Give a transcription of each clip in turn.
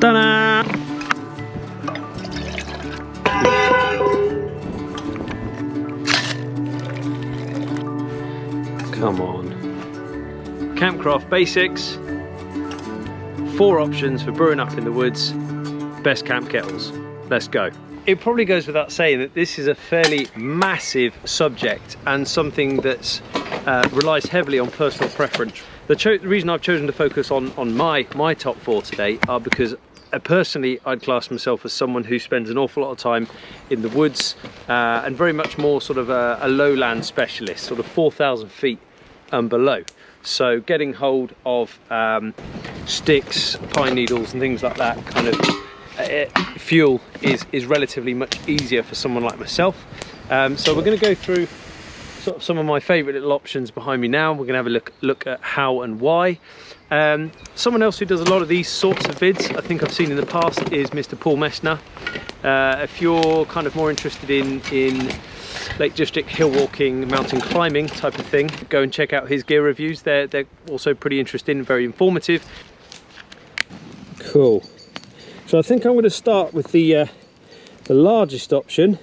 Ta-da! Come on. Campcraft basics. 4 options for brewing up in the woods. Best camp kettles. Let's go. It probably goes without saying that this is a fairly massive subject and something that relies heavily on personal preference. The reason I've chosen to focus on my top 4 today are because personally I'd class myself as someone who spends an awful lot of time in the woods and very much more sort of a lowland specialist, sort of 4,000 feet and below. So getting hold of sticks, pine needles and things like that kind of fuel is relatively much easier for someone like myself. So we're going to go through sort of some of my favourite little options behind me now. We're going to have a look at how and why. Someone else who does a lot of these sorts of vids I think I've seen in the past is Mr. Paul Messner. If you're kind of more interested in Lake District hill walking, mountain climbing type of thing, go and check out his gear reviews. They're also pretty interesting and very informative. Cool. So I think I'm going to start with the largest option,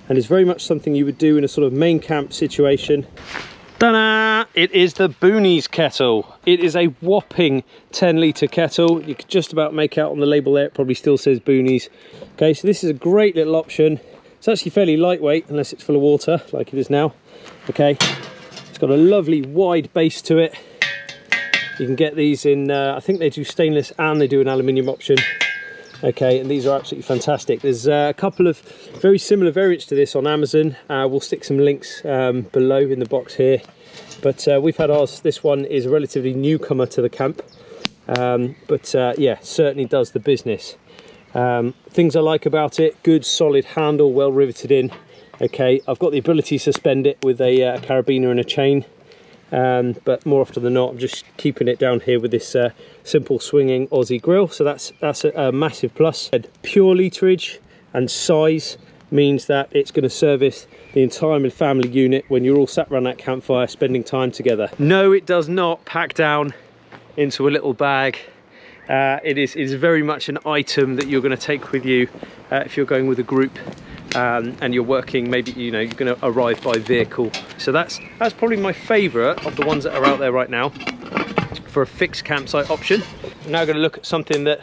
and it's very much something you would do in a sort of main camp situation. Ta-da! It is the Boonies kettle. It is a whopping 10-litre kettle. You could just about make out on the label there, it probably still says Boonies. Okay, so this is a great little option. It's actually fairly lightweight unless it's full of water like it is now. Okay, it's got a lovely wide base to it. You can get these in, I think they do stainless and they do an aluminium option. Okay, and these are absolutely fantastic. There's a couple of very similar variants to this on Amazon. We'll stick some links below in the box here. But we've had ours. This one is a relatively newcomer to the camp. Yeah, certainly does the business. Things I like about it: good solid handle, well riveted in. Okay, I've got the ability to suspend it with a carabiner and a chain. But more often than not I'm just keeping it down here with this simple swinging Aussie grill, so that's a massive plus. Pure literage and size means that it's going to service the entire family unit when you're all sat around that campfire spending time together. No, it does not pack down into a little bag. It is very much an item that you're going to take with you if you're going with a group. And you're working, maybe you're going to arrive by vehicle. So that's probably my favourite of the ones that are out there right now for a fixed campsite option. I'm now going to look at something that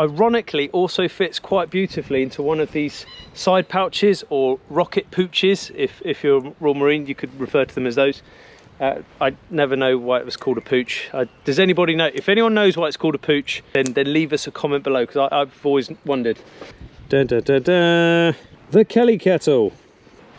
ironically also fits quite beautifully into one of these side pouches or rocket pooches. If you're Royal Marine, you could refer to them as those. I never know why it was called a pooch. Does anybody know? If anyone knows why it's called a pooch, then leave us a comment below, because I've always wondered. Dun, dun, dun, dun. The Kelly kettle.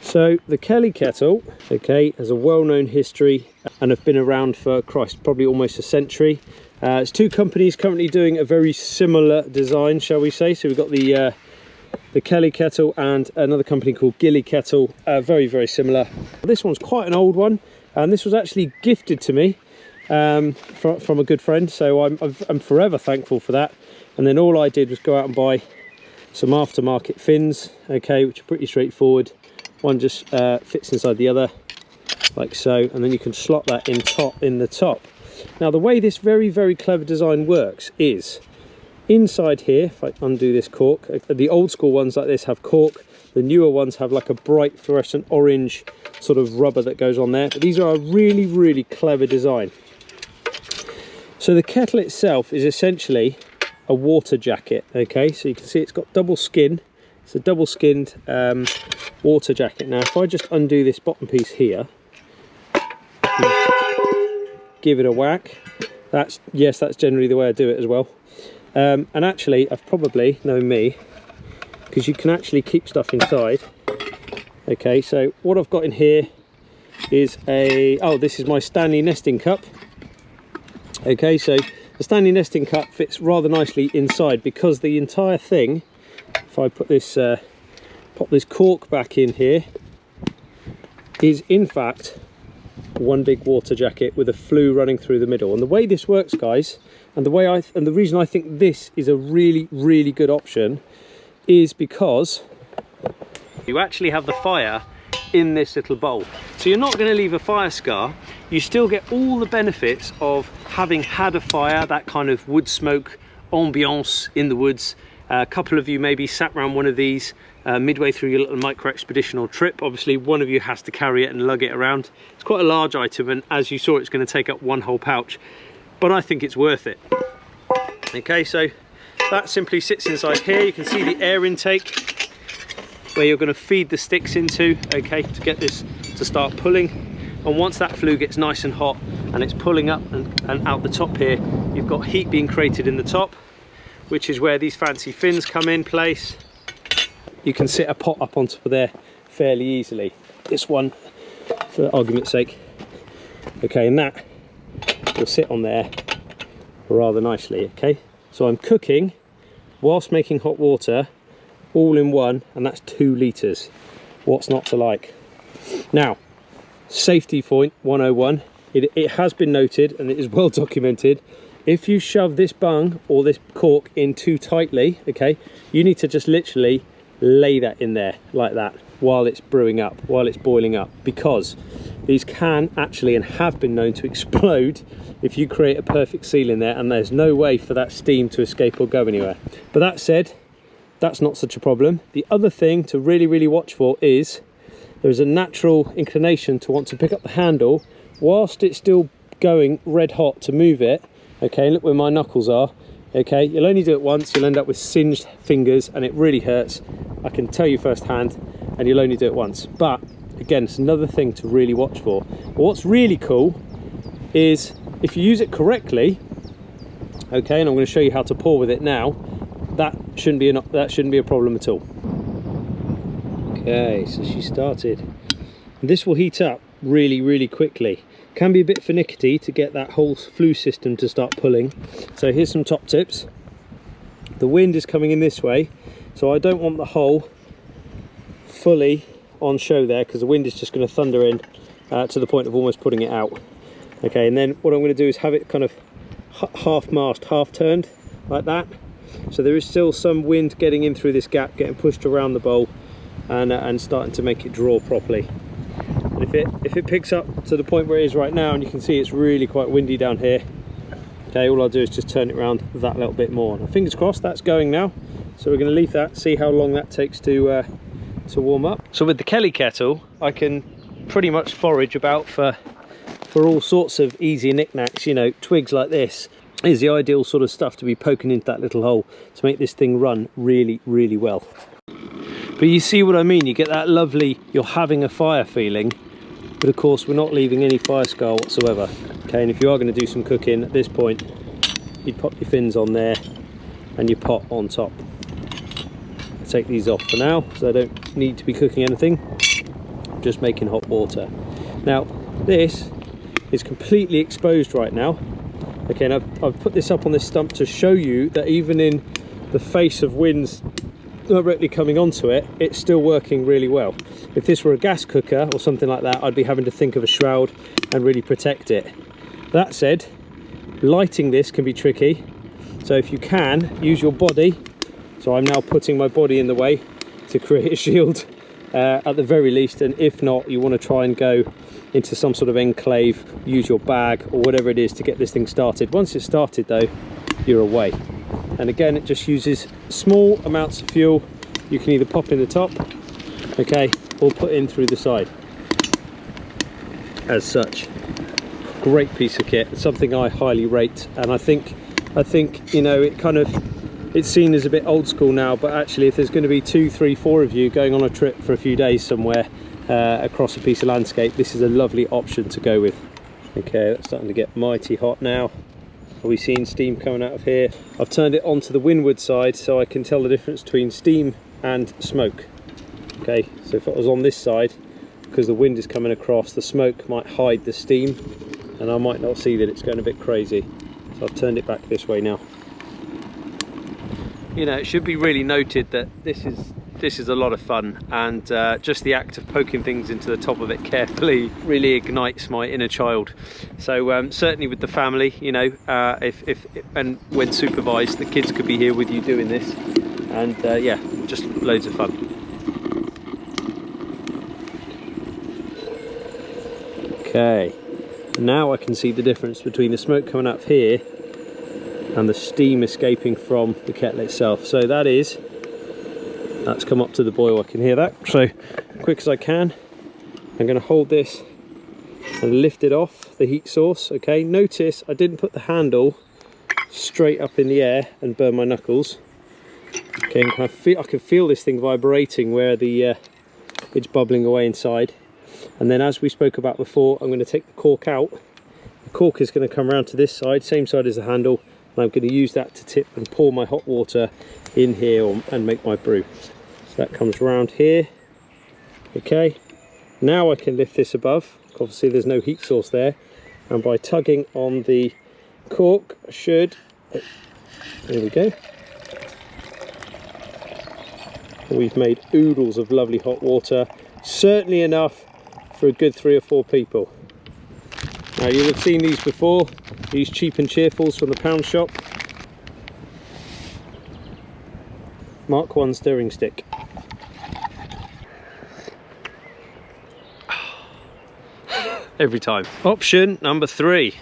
So the Kelly kettle, okay, has a well-known history and have been around for, Christ, probably almost a century. There's 2 companies currently doing a very similar design, shall we say. So we've got the Kelly kettle and another company called Gilly kettle, very, very similar. This one's quite an old one, and this was actually gifted to me from a good friend, so I'm forever thankful for that. And then all I did was go out and buy some aftermarket fins, okay, which are pretty straightforward. One just fits inside the other like so, and then you can slot that in the top. Now the way this very, very clever design works is inside here, if I undo this cork, the old school ones like this have cork, the newer ones have like a bright fluorescent orange sort of rubber that goes on there, but these are a really, really clever design. So the kettle itself is essentially a water jacket, okay, so you can see it's got double skin. It's a double skinned water jacket. Now if I just undo this bottom piece here, give it a whack, that's generally the way I do it as well. And actually I've probably, knowing me, because you can actually keep stuff inside. Okay, so what I've got in here is this is my Stanley nesting cup. Okay, so the Stanley nesting cup fits rather nicely inside, because the entire thing, if I put this pop this cork back in here, is in fact one big water jacket with a flue running through the middle. And the way this works, guys, and the reason I think this is a really, really good option is because you actually have the fire in this little bowl, so you're not going to leave a fire scar. You still get all the benefits of having had a fire, that kind of wood smoke ambiance in the woods. A couple of you maybe sat around one of these midway through your little micro expedition or trip. Obviously one of you has to carry it and lug it around. It's quite a large item, and as you saw, it's going to take up one whole pouch, but I think it's worth it. Okay, so that simply sits inside here. You can see the air intake where you're going to feed the sticks into, okay, to get this to start pulling. And once that flue gets nice and hot and it's pulling up and out the top here, you've got heat being created in the top, which is where these fancy fins come in place. You can sit a pot up on top of there fairly easily. This one, for argument's sake. Okay, and that will sit on there rather nicely, okay? So I'm cooking whilst making hot water, all in one, and that's 2 litres. What's not to like? Now, safety point 101. It has been noted, and it is well documented, if you shove this bung or this cork in too tightly, okay, you need to just literally lay that in there like that while it's brewing up, while it's boiling up, because these can actually and have been known to explode if you create a perfect seal in there, and there's no way for that steam to escape or go anywhere. But that said, that's not such a problem. The other thing to really watch for is there's a natural inclination to want to pick up the handle whilst it's still going red hot to move it. Okay, look where my knuckles are. Okay, you'll only do it once, you'll end up with singed fingers and it really hurts. I can tell you firsthand, and you'll only do it once. But again, it's another thing to really watch for. But what's really cool is if you use it correctly, okay, and I'm going to show you how to pour with it now, that shouldn't be a problem at all. Okay, so she started. And this will heat up really quickly. Can be a bit finicky to get that whole flue system to start pulling. So here's some top tips. The wind is coming in this way, so I don't want the hole fully on show there, because the wind is just going to thunder in to the point of almost putting it out. Okay, and then what I'm going to do is have it kind of half mast, half turned like that, so there is still some wind getting in through this gap, getting pushed around the bowl and starting to make it draw properly. And if it picks up to the point where it is right now, and you can see it's really quite windy down here, okay, all I'll do is just turn it around that little bit more. And fingers crossed that's going now, so we're going to leave that, see how long that takes to warm up. So with the Kelly kettle, I can pretty much forage about for all sorts of easy knickknacks. You know, twigs like this is the ideal sort of stuff to be poking into that little hole to make this thing run really well. But you see what I mean, you get that lovely, you're having a fire feeling, but of course we're not leaving any fire scar whatsoever. Okay, and if you are going to do some cooking at this point, you'd pop your fins on there and your pot on top. I'll take these off for now, so I don't need to be cooking anything, I'm just making hot water. Now this is completely exposed right now. Okay, and I've put this up on this stump to show you that even in the face of winds directly coming onto it, it's still working really well. If this were a gas cooker or something like that, I'd be having to think of a shroud and really protect it. That said, lighting this can be tricky, so if you can, use your body. So I'm now putting my body in the way to create a shield at the very least, and if not, you want to try and go into some sort of enclave, use your bag or whatever it is to get this thing started. Once it's started though, you're away. And again, it just uses small amounts of fuel. You can either pop in the top, okay, or put in through the side. As such, great piece of kit. It's something I highly rate, and I think you know, it's seen as a bit old school now, but actually if there's going to be 2, 3, 4 of you going on a trip for a few days somewhere across a piece of landscape, this is a lovely option to go with. Okay, that's starting to get mighty hot now. Are we seeing steam coming out of here? I've turned it onto the windward side so I can tell the difference between steam and smoke. Okay, so if it was on this side, because the wind is coming across, the smoke might hide the steam and I might not see that it's going a bit crazy. So I've turned it back this way now. You know, it should be really noted that this is a lot of fun, and just the act of poking things into the top of it carefully really ignites my inner child. So certainly with the family, you know, if and when supervised, the kids could be here with you doing this, and yeah, just loads of fun. Okay, now I can see the difference between the smoke coming up here and the steam escaping from the kettle itself. So that's come up to the boil, I can hear that. So quick as I can, I'm going to hold this and lift it off the heat source. Okay, notice I didn't put the handle straight up in the air and burn my knuckles. Okay, and I can feel this thing vibrating where it's bubbling away inside. And then, as we spoke about before, I'm going to take the cork out. The cork is going to come around to this side, same side as the handle, and I'm going to use that to tip and pour my hot water in here and make my brew. So that comes around here. Okay, now I can lift this above. Obviously there's no heat source there, and by tugging on the cork I should, there we go, we've made oodles of lovely hot water, certainly enough for a good 3 or 4 people. Now you'll have seen these before, these cheap and cheerfuls from the pound shop. Mark 1 stirring stick. Every time. Option number 3.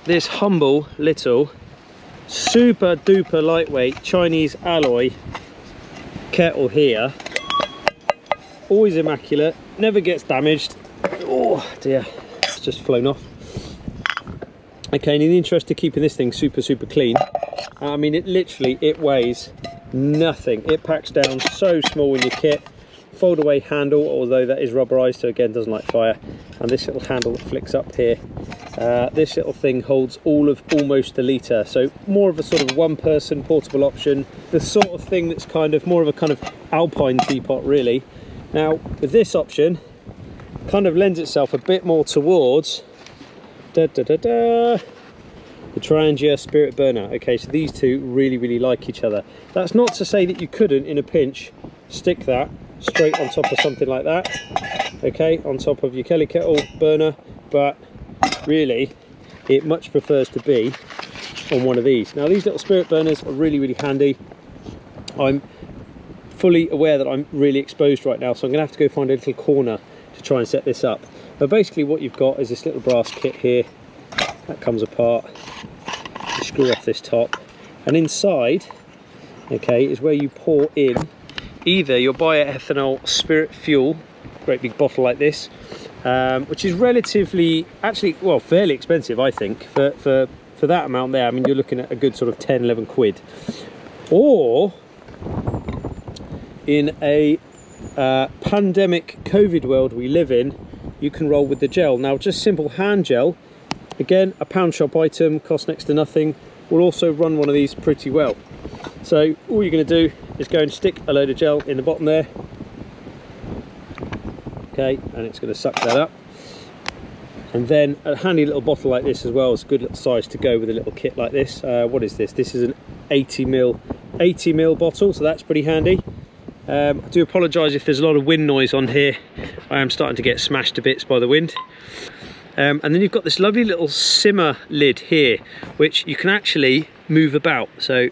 This humble little super duper lightweight Chinese alloy kettle here. Always immaculate, never gets damaged. Oh dear, it's just flown off. Okay, and in the interest of keeping this thing super clean, I mean it weighs nothing. It packs down so small in your kit. Fold away handle, although that is rubberized, so again doesn't like fire. And this little handle that flicks up here, this little thing holds all of almost a litre, so more of a sort of one person portable option, the sort of thing that's kind of more of a kind of alpine teapot really. Now with this option, kind of lends itself a bit more towards the Trangia spirit burner. Okay, so these two really like each other. That's not to say that you couldn't in a pinch stick that straight on top of something like that, okay, on top of your Kelly kettle burner, but really it much prefers to be on one of these. Now these little spirit burners are really handy. I'm fully aware that I'm really exposed right now, so I'm gonna have to go find a little corner to try and set this up. But basically what you've got is this little brass kit here that comes apart. You screw off this top, and inside, okay, is where you pour in either your bioethanol spirit fuel, great big bottle like this, which is relatively, actually, well, fairly expensive, I think, for that amount there. I mean, you're looking at a good sort of 10-11 quid. Or in a pandemic COVID world we live in, you can roll with the gel. Now, just simple hand gel, again, a pound shop item, costs next to nothing, will also run one of these pretty well. So all you're going to do is go and stick a load of gel in the bottom there, okay, and it's going to suck that up. And then a handy little bottle like this as well is a good little size to go with a little kit like this. What is this? This is an 80ml bottle, so that's pretty handy. I do apologise if there's a lot of wind noise on here. I am starting to get smashed to bits by the wind. And then you've got this lovely little simmer lid here, which you can actually move about. So you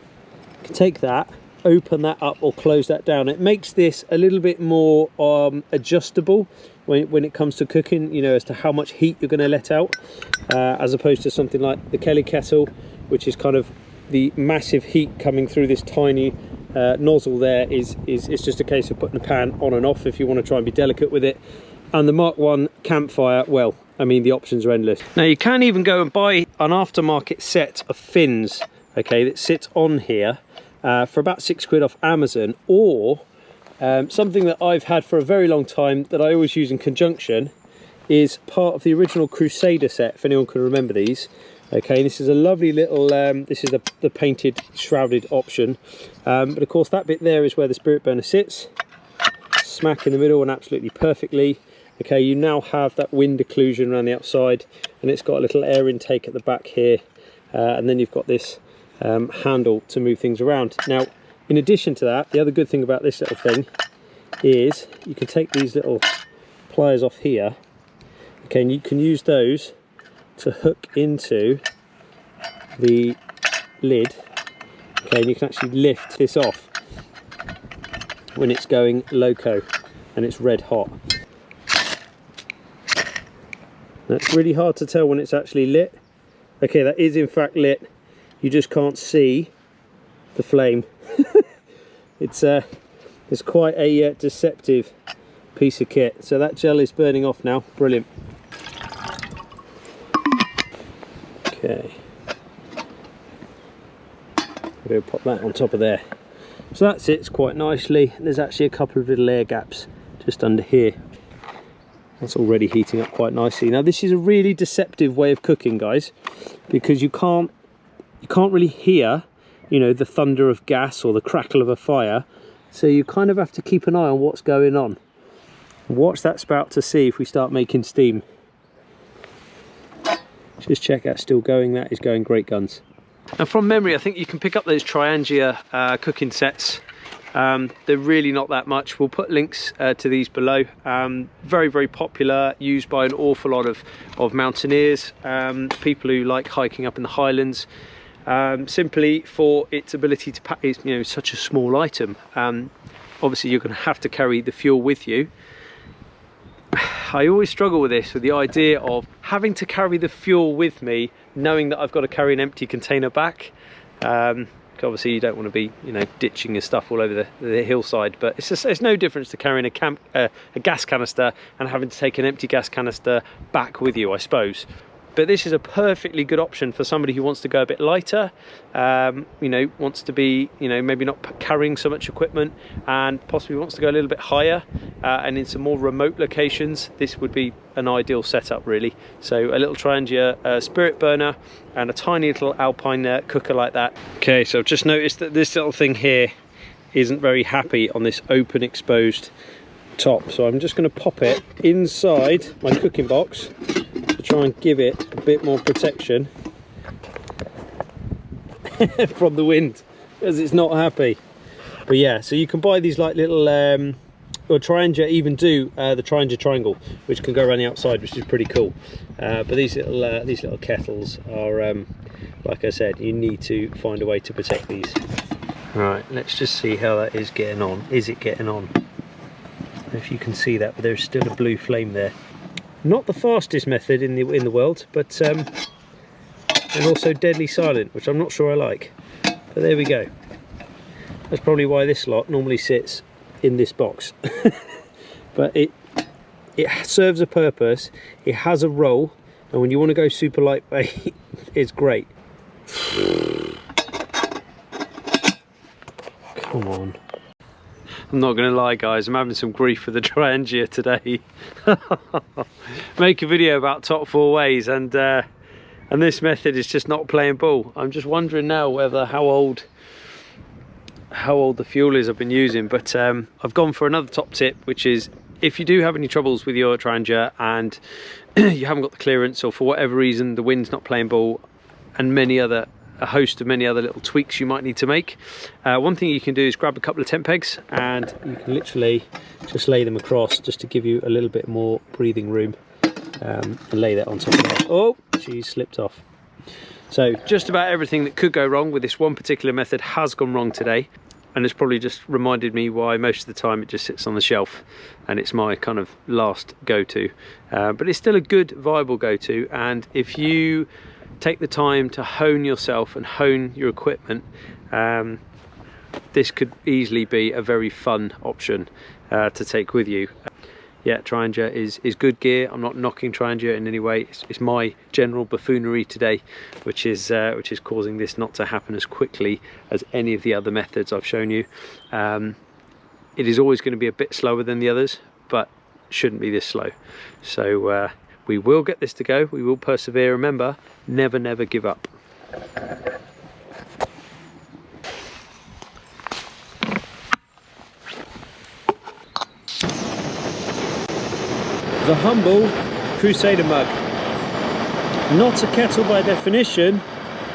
can take that, open that up or close that down. It makes this a little bit more adjustable when it comes to cooking, you know, as to how much heat you're going to let out, as opposed to something like the Kelly kettle, which is kind of the massive heat coming through this tiny nozzle there. Is just a case of putting the pan on and off if you want to try and be delicate with it. And the Mark 1 campfire, well, I mean, the options are endless. Now you can even go and buy an aftermarket set of fins, okay, that sits on here for about 6 quid off Amazon, or something that I've had for a very long time that I always use in conjunction is part of the original Crusader set, if anyone can remember these. Okay, this is a lovely little, this is the painted shrouded option, but of course that bit there is where the spirit burner sits, smack in the middle and absolutely perfectly. Okay, you now have that wind occlusion around the outside, and it's got a little air intake at the back here, and then you've got this handle to move things around. Now, in addition to that, the other good thing about this little thing is you can take these little pliers off here, okay, and you can use those to hook into the lid, okay, and you can actually lift this off when it's going loco and it's red hot. That's really hard to tell when it's actually lit. Okay, that is in fact lit. you just can't see the flame. It's quite a deceptive piece of kit. So that gel is burning off now. Brilliant. Okay, we'll pop that on top of there. So that sits quite nicely. There's actually a couple of little air gaps just under here. That's already heating up quite nicely. Now this is a really deceptive way of cooking, guys, because you can't really hear, you know, the thunder of gas or the crackle of a fire. So you kind of have to keep an eye on what's going on. Watch that spout to see if we start making steam. Just check that's still going. That is going great guns. And from memory, I think you can pick up those Triangia cooking sets. They're really not that much. We'll put links to these below. Very, very popular, used by an awful lot of mountaineers, people who like hiking up in the highlands, simply for its ability to pack. It's, you know, such a small item. Obviously you're going to have to carry the fuel with you. I always struggle with this, with the idea of having to carry the fuel with me, knowing that I've got to carry an empty container back. Obviously you don't want to be, you know, ditching your stuff all over the hillside, but it's no difference to carrying a gas canister and having to take an empty gas canister back with you, I suppose. But this is a perfectly good option for somebody who wants to go a bit lighter, you know, wants to be, you know, maybe not carrying so much equipment, and possibly wants to go a little bit higher and in some more remote locations. This would be an ideal setup, really. So a little Triangia spirit burner and a tiny little alpine cooker like that. Okay, so I've just noticed that this little thing here isn't very happy on this open exposed top, so I'm just going to pop it inside my cooking box to try and give it a bit more protection from the wind, because it's not happy. But yeah, so you can buy these like little or Triangia even do the Triangia triangle, which can go around the outside, which is pretty cool. But these little kettles are, like I said, you need to find a way to protect these. Right, let's just see how that is getting on. Is it getting on? I don't know if you can see that, but there's still a blue flame there. Not the fastest method in the world, but and also deadly silent, which I'm not sure I like. But there we go. That's probably why this lot normally sits in this box. But it serves a purpose. It has a role, and when you want to go super lightweight, it's great. Come on. I'm not going to lie, guys, I'm having some grief with the Triangia today. Make a video about top 4 ways, and this method is just not playing ball. I'm just wondering now whether how old the fuel is I've been using. But I've gone for another top tip, which is if you do have any troubles with your Triangia and you haven't got the clearance, or for whatever reason the wind's not playing ball, and a host of many other little tweaks you might need to make. One thing you can do is grab a couple of tent pegs, and you can literally just lay them across, just to give you a little bit more breathing room, and lay that on top of that. Oh, she slipped off. So just about everything that could go wrong with this one particular method has gone wrong today, and it's probably just reminded me why most of the time it just sits on the shelf, and it's my kind of last go-to. But it's still a good, viable go-to, and if you take the time to hone yourself and hone your equipment, this could easily be a very fun option to take with you. Yeah, Triangia is good gear. I'm not knocking Triangia in any way. It's my general buffoonery today, which is causing this not to happen as quickly as any of the other methods I've shown you. It is always going to be a bit slower than the others, but shouldn't be this slow. So we will get this to go. We will persevere. Remember, never, never give up. The humble Crusader mug. Not a kettle by definition,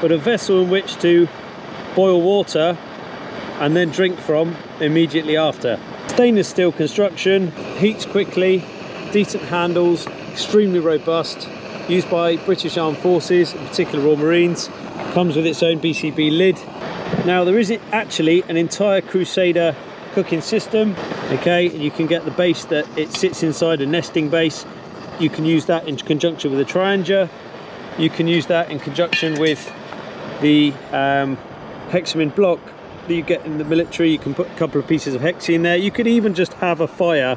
but a vessel in which to boil water and then drink from immediately after. Stainless steel construction, heats quickly, decent handles, extremely robust, used by British Armed Forces, in particular Royal Marines. Comes with its own BCB lid. Now there is actually an entire Crusader cooking system. Okay, you can get the base that it sits inside, a nesting base. You can use that in conjunction with a Triangia. You can use that in conjunction with the hexamine block that you get in the military. You can put a couple of pieces of hexi in there. You could even just have a fire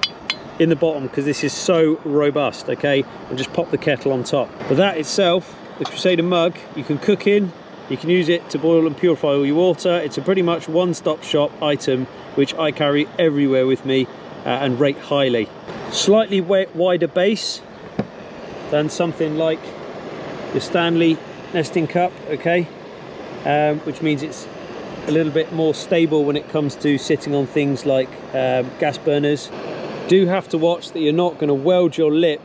in the bottom because this is so robust, okay, and just pop the kettle on top. But that itself, the Crusader mug, you can cook in, you can use it to boil and purify all your water. It's a pretty much one-stop shop item which I carry everywhere with me and rate highly. Slightly wider base than something like the Stanley nesting cup, okay, which means it's a little bit more stable when it comes to sitting on things like gas burners. Do have to watch that you're not going to weld your lip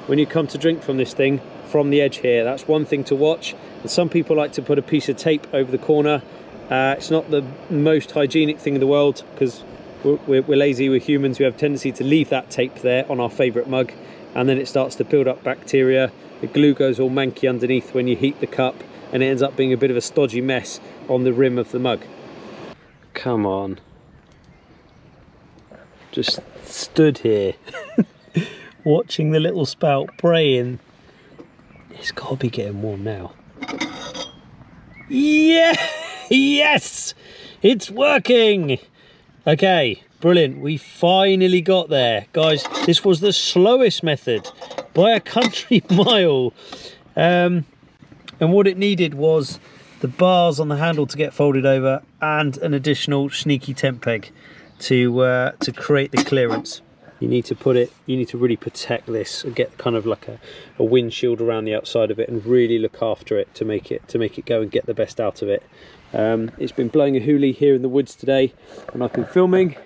when you come to drink from this thing from the edge here. That's one thing to watch. And some people like to put a piece of tape over the corner. It's not the most hygienic thing in the world because we're lazy, we're humans. We have a tendency to leave that tape there on our favourite mug, and then it starts to build up bacteria. The glue goes all manky underneath when you heat the cup, and it ends up being a bit of a stodgy mess on the rim of the mug. Come on. Just stood here watching the little spout praying. It's got to be getting warm now. Yeah, yes, it's working. Okay, brilliant. We finally got there, guys. This was the slowest method by a country mile, and what it needed was the bars on the handle to get folded over and an additional sneaky tent peg to create the clearance. You need to put it, you need to really protect this and get kind of like a windshield around the outside of it and really look after it to make it go and get the best out of it. It's been blowing a hoolie here in the woods today, and I've been filming,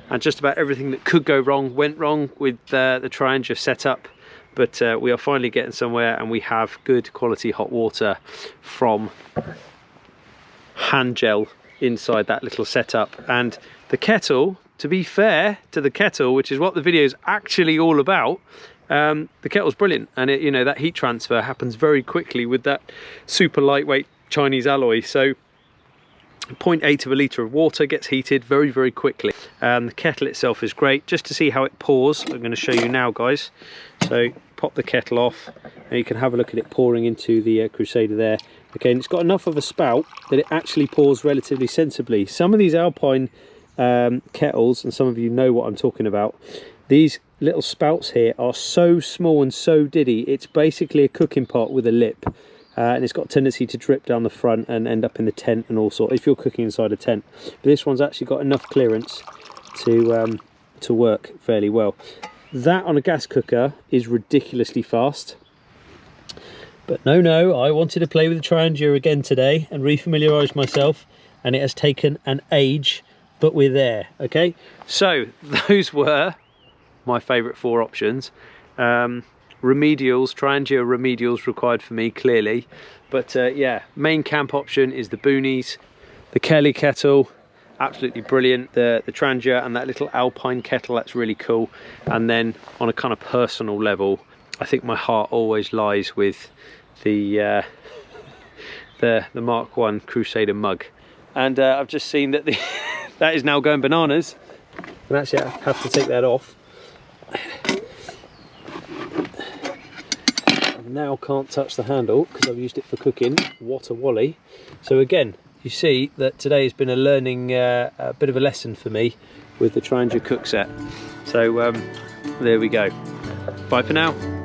and just about everything that could go wrong went wrong with the Triangia setup. But we are finally getting somewhere, and we have good quality hot water from hand gel inside that little setup. And the kettle, to be fair to the kettle, which is what the video is actually all about, the kettle's brilliant, and it, you know, that heat transfer happens very quickly with that super lightweight Chinese alloy. So 0.8 of a litre of water gets heated very, very quickly. The kettle itself is great. Just to see how it pours, I'm going to show you now, guys. So pop the kettle off, and you can have a look at it pouring into the Crusader there. Okay, and it's got enough of a spout that it actually pours relatively sensibly. Some of these Alpine kettles, and some of you know what I'm talking about, these little spouts here are so small and so diddy. It's basically a cooking pot with a lip. And it's got a tendency to drip down the front and end up in the tent and all sorts, if you're cooking inside a tent. But this one's actually got enough clearance to work fairly well. That on a gas cooker is ridiculously fast. But no, I wanted to play with the Triangia again today and refamiliarise myself, and it has taken an age, but we're there, okay? So those were my favourite 4 options. Remedials, Triangia remedials required for me, clearly. But yeah, main camp option is the Boonies, the Kelly kettle, absolutely brilliant. The Triangia and that little Alpine kettle, that's really cool. And then on a kind of personal level, I think my heart always lies with the Mark 1 Crusader mug. And I've just seen that that is now going bananas. And actually I have to take that off. Now can't touch the handle because I've used it for cooking. What a wally. So again, you see that today has been a learning, a bit of a lesson for me with the Triangia cook set. So there we go. Bye for now.